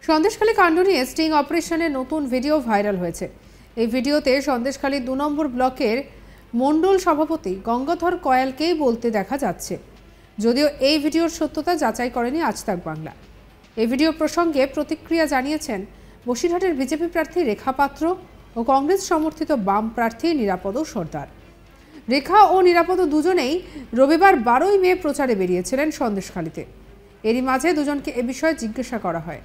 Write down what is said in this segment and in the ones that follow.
সন্দেশখালী কাণ্ড নিয়ে স্টিং অপারেশনের নতুন ভিডিও ভাইরাল হয়েছে। এই ভিডিওতে সন্দেশখালী ২ নম্বর ব্লকের মণ্ডল সভাপতি গঙ্গাধর কয়ালকেই বলতে দেখা যাচ্ছে, যদিও এই ভিডিওর সত্যতা যাচাই করেনি আজ তাক বাংলা। এই ভিডিও প্রসঙ্গে প্রতিক্রিয়া জানিয়েছেন বসিরহাটের বিজেপি প্রার্থী রেখা পাত্র ও কংগ্রেস সমর্থিত বাম প্রার্থী নিরাপদ সর্দার। রেখা ও নিরাপদ দুজনেই রবিবার ১২ই মে প্রচারে বেরিয়েছিলেন সন্দেশখালীতে। এরই মাঝে দুজনকে এ বিষয়ে জিজ্ঞাসা করা হয়।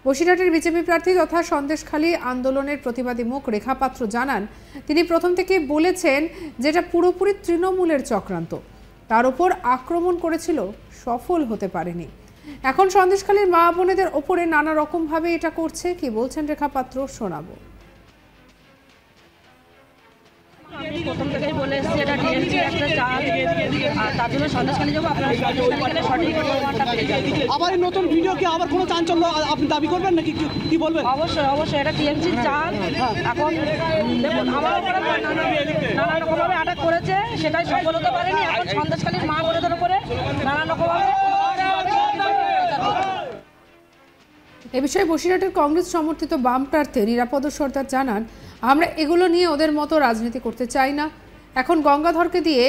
বসিরহাটের বিজেপি প্রার্থী তথা সন্দেশখালী আন্দোলনের প্রতিবাদী মুখ রেখা পাত্র জানান, তিনি প্রথম থেকে বলেছেন যেটা পুরোপুরি তৃণমূলের চক্রান্ত, তার উপর আক্রমণ করেছিল, সফল হতে পারেনি। এখন সন্দেশখালীর মা বোনেদের ওপরে নানা রকম ভাবে এটা করছে। কি বলছেন রেখা পাত্র শোনাবো। আমি প্রথম থেকেই বলে এসেছি এটা টিএমসি একটা চাল, আর তার জন্য সন্দেশখালী যাবো, আপনারা সন্দেশখালীকে সঠিক প্রমাণটা পেয়ে যাবেন। আবার নতুন ভিডিও কি আবার কোনো চাঞ্চল্য আপনি দাবি করবেন নাকি, কি বলবেন? অবশ্যই অবশ্যই এটা টিএমসির চাল। এখন দেখুন আমার উপরে নানা রকমভাবে অ্যাটাক করেছে, সেটাই সফল হতে পারেনি। এখন সন্দেশখালীর মা বোনেদের উপরে নানা রকমভাবে। এ বিষয়ে বসিরহাটের কংগ্রেস সমর্থিত বাম প্রার্থী নিরাপদ সর্দার জানান, আমরা এগুলো নিয়ে ওদের মতো রাজনীতি করতে চাই না। এখন গঙ্গাধরকে দিয়ে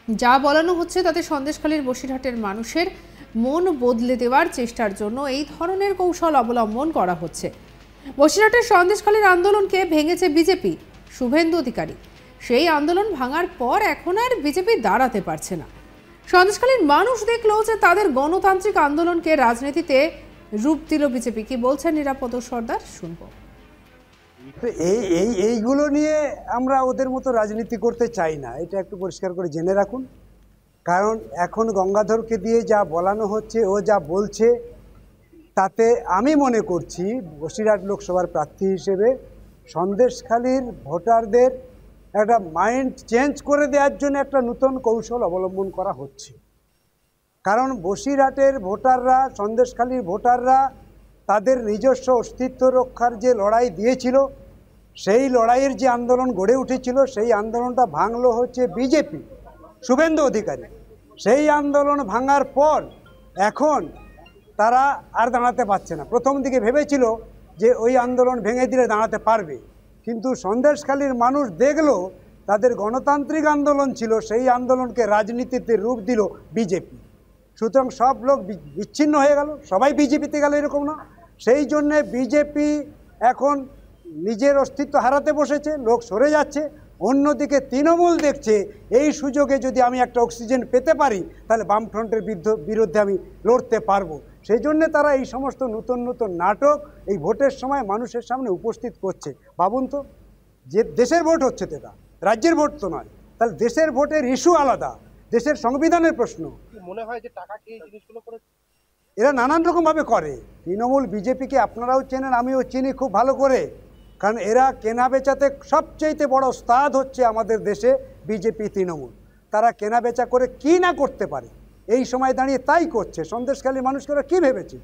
যা বলানো হচ্ছে তাতে সন্দেশখালীর বসিরহাটের মানুষের মন বদলে দেওয়ার চেষ্টার জন্য এই ধরনের কৌশল অবলম্বন করা হচ্ছে। বসিরহাটের সন্দেশখালীর আন্দোলনকে ভেঙেছে বিজেপি, শুভেন্দু অধিকারী। সেই আন্দোলন ভাঙার পর এখন আর বিজেপি দাঁড়াতে পারছে না। সন্দেশখালীর মানুষ দেখলো যে তাদের গণতান্ত্রিক আন্দোলনকে রাজনীতিতে রূপ দিল বিজেপি। কি বলছেন নিরাপদ সর্দার শুনবো। এইগুলো নিয়ে আমরা ওদের মতো রাজনীতি করতে চাই না, এটা একটু পরিষ্কার করে জেনে রাখুন। কারণ এখন গঙ্গাধরকে দিয়ে যা বলানো হচ্ছে, ও যা বলছে, তাতে আমি মনে করছি বসিরহাট লোকসভার প্রার্থী হিসেবে সন্দেশখালীর ভোটারদের একটা মাইন্ড চেঞ্জ করে দেওয়ার জন্য একটা নতুন কৌশল অবলম্বন করা হচ্ছে। কারণ বসিরহাটের ভোটাররা, সন্দেশখালীর ভোটাররা তাদের নিজস্ব অস্তিত্ব রক্ষার যে লড়াই দিয়েছিল, সেই লড়াইয়ের যে আন্দোলন গড়ে উঠেছিল, সেই আন্দোলনটা ভাঙলো হচ্ছে বিজেপি, শুভেন্দু অধিকারী। সেই আন্দোলন ভাঙার পর এখন তারা আর দাঁড়াতে পারছে না। প্রথম দিকে ভেবেছিল যে ওই আন্দোলন ভেঙে দিলে দাঁড়াতে পারবে, কিন্তু সন্দেশখালীর মানুষ দেখলো তাদের গণতান্ত্রিক আন্দোলন ছিল, সেই আন্দোলনকে রাজনীতিতে রূপ দিল বিজেপি। সুতরাং সব লোক বিচ্ছিন্ন হয়ে গেল, সবাই বিজেপিতে গেল, এরকম না। সেই জন্যে বিজেপি এখন নিজের অস্তিত্ব হারাতে বসেছে, লোক সরে যাচ্ছে। অন্যদিকে তৃণমূল দেখছে এই সুযোগে যদি আমি একটা অক্সিজেন পেতে পারি তাহলে বামফ্রন্টের বিরুদ্ধে আমি লড়তে পারবো। সেই জন্যে তারা এই সমস্ত নতুন নতুন নাটক এই ভোটের সময় মানুষের সামনে উপস্থিত করছে। ভাবুন তো, যে দেশের ভোট হচ্ছে, তো এটা রাজ্যের ভোট তো নয়, তাহলে দেশের ভোটের ইস্যু আলাদা, দেশের সংবিধানের প্রশ্ন। মনে হয় যে টাকা খেয়ে জিনিসগুলো করে এরা নানান রকমভাবে করে। তৃণমূল বিজেপিকে আপনারাও চেনেন, আমিও চিনি খুব ভালো করে, কারণ এরা কেনা বেচাতে সবচেয়ে বড় ওস্তাদ হচ্ছে আমাদের দেশে বিজেপি, তৃণমূল। তারা কেনা বেচা করে কি না করতে পারে এই সময় দাঁড়িয়ে তাই করছে। সন্দেশখালী মানুষকে ওরা কী ভেবেছে,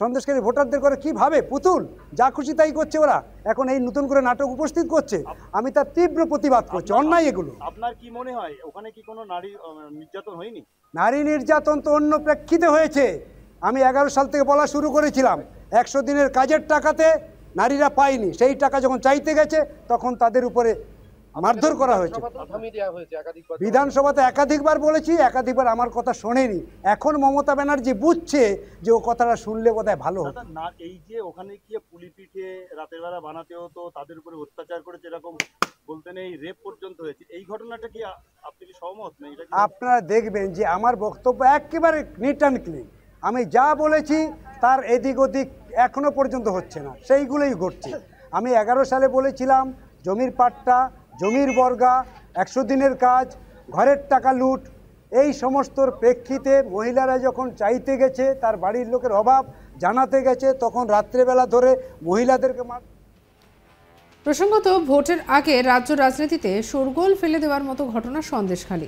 সন্দেশখালী ভোটারদের করে কী ভাবে, পুতুল, যা খুশি তাই করছে ওরা। এখন এই নতুন করে নাটক উপস্থিত করছে, আমি তার তীব্র প্রতিবাদ করছি। অন্যায় এগুলো। আপনার কি মনে হয় ওখানে কি কোনো নারী নির্যাতন হয়নি? নারী নির্যাতন তো অন্য প্রেক্ষিতে হয়েছে। আমি 11 সাল থেকে বলা শুরু করেছিলাম, 100 দিনের কাজের টাকাতে নারীরা পায়নি, সেই টাকা যখন চাইতে গেছে তখন তাদের উপরে মারধর করা হয়েছে। বিধানসভাতে একাধিকবার বলেছি, একাধিকবার আমার কথা শোনেনি। এখন মমতা ব্যানার্জি বুঝছে যে ও কথাটা শুনলে বোধহয় ভালো হতো না। এই যে ওখানে গিয়ে পুলি পিঠে রাতের বেলা বানাতে হতো, তাদের উপরে অত্যাচার করেছে, এরকম বলতে নেই রেপ পর্যন্ত হয়েছে, এই ঘটনাটা কি আপনি কি সহমত? না, আপনারা দেখবেন যে আমার বক্তব্য একেবারে নিট অ্যান্ড ক্লিন। আমি যা বলেছি তার এদিক ওদিক এখনো পর্যন্ত হচ্ছে না, সেইগুলোই ঘটছে। আমি 11 সালে বলেছিলাম জমির পাট্টা, জমির বর্গা, 100 দিনের কাজ, ঘরের টাকা লুট, এই সমস্তর প্রেক্ষিতে মহিলারা যখন চাইতে গেছে, তার বাড়ির লোকের অভাব জানাতে গেছে, তখন রাত্রেবেলা ধরে মহিলাদেরকে প্রসঙ্গত ভোটের আগে রাজ্য রাজনীতিতে শোরগোল ফেলে দেওয়ার মতো ঘটনা সন্দেশখালী।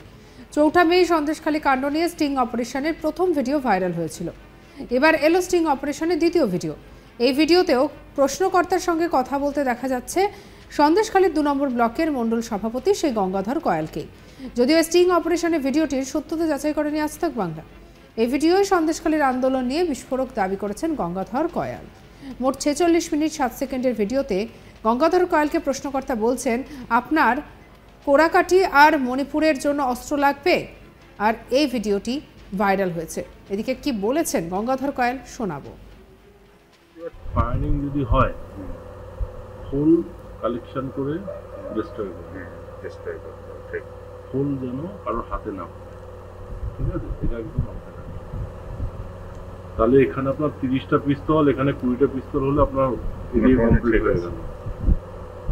4 মে সন্দেশখালী কাণ্ড নিয়ে স্টিং অপারেশনের প্রথম ভিডিও ভাইরাল হয়েছিল। এবার এলো স্টিং অপারেশনের দ্বিতীয় ভিডিও। এই ভিডিওতেও প্রশ্নকর্তার সঙ্গে কথা বলতে দেখা যাচ্ছে সন্দেশখালীর 2 নম্বর ব্লকের মণ্ডল সভাপতি সেই গঙ্গাধর কয়ালকে। যদিও স্টিং অপারেশনের ভিডিওটির সত্যতা যাচাই করেনি আজ তাক বাংলা। এই ভিডিওয় সন্দেশখালীর আন্দোলন নিয়ে বিস্ফোরক দাবি করেছেন গঙ্গাধর কয়াল। মোট 46 মিনিট 7 সেকেন্ডের ভিডিওতে গঙ্গাধর কয়ালকে প্রশ্নকর্তা বলছেন, আপনার কোরাকাটি আর মণিপুরের জন্য অস্ত্র লাগবে, আর এই ভিডিওটি ভাইরাল হয়েছে। এদিকে কি বলেছেন গঙ্গাধর কয়াল শোনাবো। ফায়ারিং যদি হয় ফুল কালেকশন করে ডিস্ট্রয় করবে, ঠিক ফুল যেন কারোর হাতে না পড়ে, ঠিক আছে? এটা একদম মাথায় রাখবেন। তাহলে এখানে আপনার 30টা পিস্তল, এখানে 20টা পিস্তল হলে আপনার এরিয়া কমপ্লিট হয়ে গেল।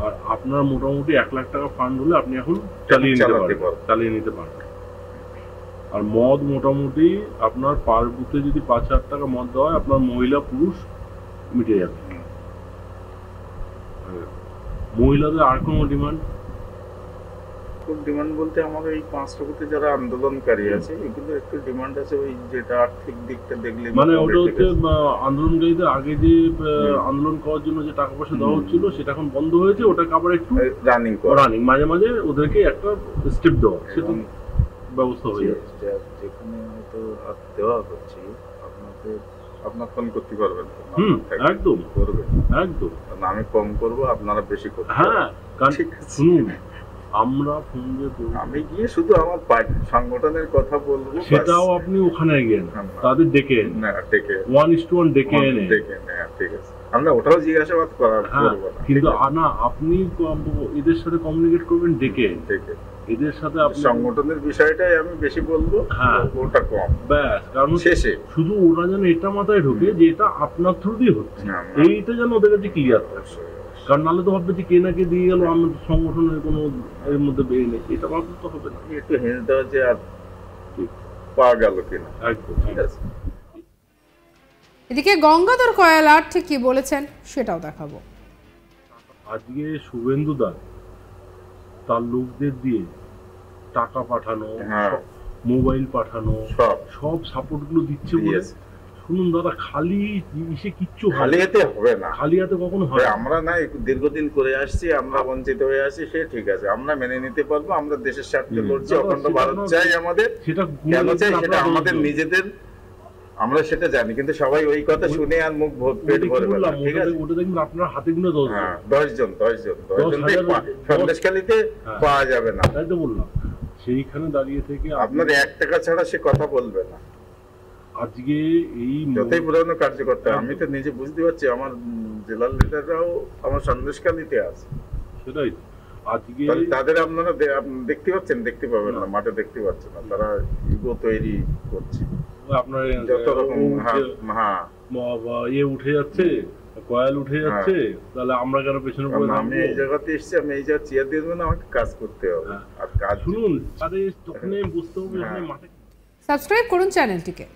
আর আপনার মোটামুটি 1 লাখ টাকা ফান্ড হলে আপনি এখন চালিয়ে নিতে পারবেন। আর মদ মোটামুটি আপনার পার বুথে যদি 5,000 টাকা মদ দেওয়া হয়, আপনার মহিলা পুরুষ মিটে যাবে। মহিলাদের আর কোনো ডিমান্ড বলতে আমাদের এই 5টা বুথে যারা আন্দোলনকারী আছে এগুলো একটু ডিমান্ড আছে, ওই যেটা আর্থিক দিকটা দেখলে মানে ওটা হচ্ছে আন্দোলনকারীদের আগে যে আন্দোলন করার জন্য যে টাকা পয়সা দেওয়া হচ্ছিল সেটা এখন বন্ধ হয়েছে, ওটাকে আবার একটু রানিং মাঝে মাঝে ওদেরকে একটা স্টেপ দেওয়া, সেটা ব্যবস্থা হয়ে যাচ্ছে। যেখানে হয়তো হাত দেওয়া হচ্ছে আপনার ফোন করতে পারবেন, একদম করবেন, একদম আমি কম করবো, আপনারা বেশি করবেন। হ্যাঁ, শুনুন, আমরা ফোন দিয়ে আমি গিয়ে শুধু আমার সংগঠনের কথা বলবো, সেটাও আপনি ওখানে গিয়ে তাদের ডেকে না, ডেকে 1:1 ডেকে এনে, ঠিক আছে, আমরা ওটাও জিজ্ঞাসাবাদ করার করবো না, কিন্তু না আপনি এদের সাথে কমিউনিকেট করবেন ডেকে এদের সাথে। আপনি সংগঠনের বিষয়টাই আমি বেশি বলবো, হ্যাঁ ওটা কম ব্যাস। কারণ শেষে শুধু ওরা যেন এটা মাথায় ঢোকে যে এটা আপনার থ্রুতেই হচ্ছে, এইটা যেন ওদের কাছে ক্লিয়ার থাকে। কারণ নাহলে তো ভাববে যে কে না কে দিয়ে গেল, আমার সংগঠনের কোনো এর মধ্যে বেরিয়ে নেই, এটা ভাবলে তো হবে না। একটু হেল্প দেওয়া যে আর পাওয়া গেল কিনা, একদম ঠিক আছে। এদিকে গঙ্গাধর কয়াল আর ঠিক কি বলেছেন সেটাও দেখাবো। আজকে শুভেন্দু দা তার লোকদের দিয়ে টাকা পাঠানো, মোবাইল পাঠানো, সব সাপোর্ট গুলো দিচ্ছে বলে, শুনুন দাদা, খালি ইসে কিচ্ছু খালি হাতে হবে না, খালি হাতে কখনো হয়। আমরা না দীর্ঘদিন করে আসছি, আমরা বঞ্চিত হয়ে আসছি, সে ঠিক আছে, আমরা মেনে নিতে পারবো, আমরা দেশের স্বার্থে লড়ছি, অখণ্ড ভারত চাই আমাদের, সেটা কেন চাই সেটা আমাদের নিজেদের, আমরা সেটা জানি, কিন্তু সবাই ওই কথা শুনে আর মুখ পেট ভরবে না, ঠিক আছে? ওটা দেখবেন আপনার হাতে গুনে 10 জন সন্দেশখালীতে পাওয়া যাবে না, তাই তো বললাম। সেইখানে দাঁড়িয়ে থেকে আপনার 1 টাকা ছাড়া সে কথা বলবে না। আজকে এই যতই পুরনো কার্যকর্তা, আমি তো নিজে বুঝতে পারছি, আমার জেলার লিডাররাও আমার সন্দেশখালীতে আছে, সেটাই আজকে তাদের আপনারা দেখতে পাচ্ছেন, দেখতে পাবেন না, মাঠে দেখতে পাচ্ছেন না, তারা ইগো তৈরি করছে, আপনার যত রকম ইয়ে উঠে যাচ্ছে, কয়াল উঠে যাচ্ছে, তাহলে আমরা কেন পেছনে পড়ে থাকবো? আমি এই জায়গাতে এসেছি, আমি এই জায়গা চেয়ার দিয়ে দেবেন, আমাকে কাজ করতে হবে, আর কাজ শুনুন, আরে তখন বুঝতে হবে মাঠে। সাবস্ক্রাইব করুন চ্যানেলটিকে।